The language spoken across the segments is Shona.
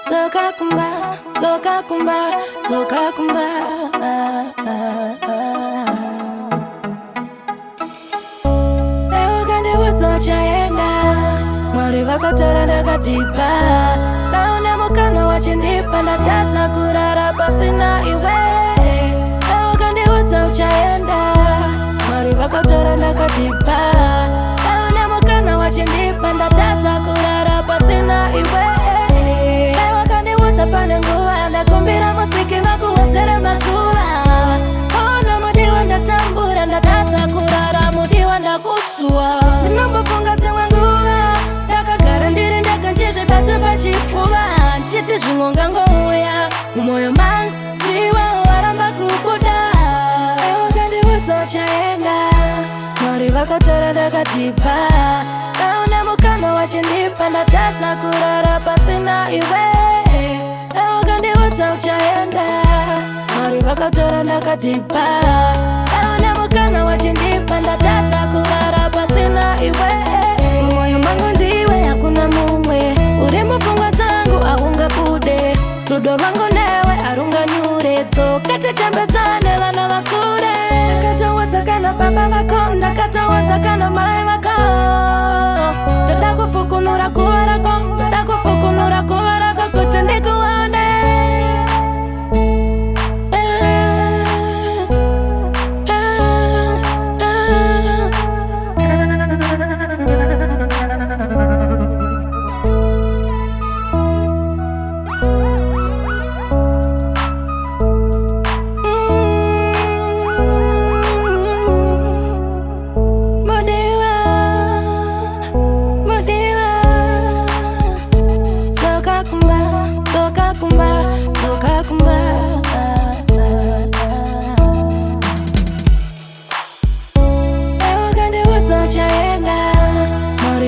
Soka kumba, soka kumba, soka kumba. Ewa kande wazo chaenda, mwari vakatora ndakatipa. Naona mukana wachindipa, ndatadza kurara pasina iwe. Ewa kande wazo chaenda, mwari vakatora ndakatipa. Naona mukana wachindipa, ndatadza kurara pasina iwe. Pane nguva ndakumbira musiki vakuwedzere mazuva. Ona mudiwa ndatambura, ndatadza kurara mudiwa ndakusua. Ndinombofunga dzimwe nguva ndakagara ndiri ndega nchizvibata pachipfuva, nchiti zvimwe ngangouya mumwoyo mangu ndiwe waramba kubuda. Ewe kandiudza uchaenda, mwari vakatora ndakatipa. Naona mukana wachindipa, ndatadza kurara pasina iwe. Uchaenda, mwari vakatora ndakatipa. Naona mukana wachindipa, ndatadza kurara pasina iwe. Mumwoyo mangu ndiwe, hakuna mumwe. Uri mupfungwa dzangu aungabude. Rudo rwangu newe harunganyure. Tsoka tichembedzane vana vakure. Ndakatawadza kana baba vako, ndakatawadza kana mai vako. Ndoda kufukunura kuva rako, ndoda kufukunura kuva rako kuti ndikuone.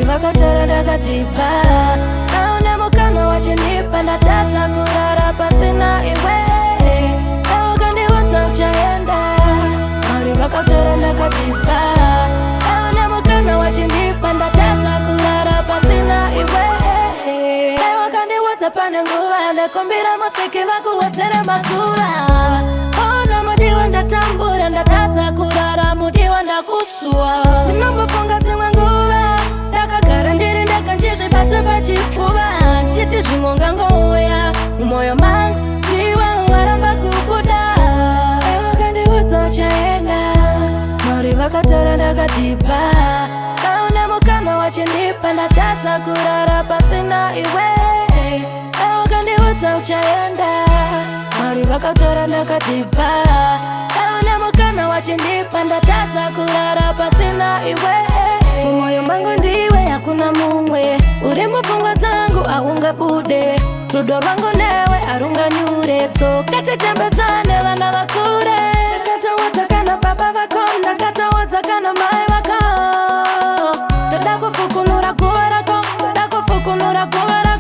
Vakatora ndakatipa. Naona mukana wachindipa, ndatadza kurara pasina iwe. Ewe kandiudza uchaenda, mwari vakatora ndakatipa. Naona mukana wachindipa, ndatadza kurara pasina iwe. Ewe kandiudza pane nguva ndakumbira musiki vakuwedzere mazuva. Ona mudiwa ndatambura, ndatadza kurara mudiwa ndakusua. Ndinombofunga dzimwe nguva ndakagara ndiri ndega nchizvibata pachipfuva, nchiti zvimwe ngangouya mumwoyo mangu ndiwe waramba kubuda. Ewe kandiudza uchaenda, mwari vakatora ndakatipa. Naona mukana wachindipa, ndatadza kurara pasina iwe. Ewe kandiudza uchaenda, mwari vakatora ndakatipa. Naona mukana wachindipa, ndatadza kurara pasina iwe. Mumwoyo mangu ndiwe, hakuna mumwe. Uri mupfungwa dzangu aungabude. Rudo rwangu newe harunganyure. Tsoka tichembedzane vana vakure. Ndakatawadza kana baba vako, ndakatawadza kana mai vako. Ndoda kufukunura kuva rako, ndoda kufukunura kuva rako.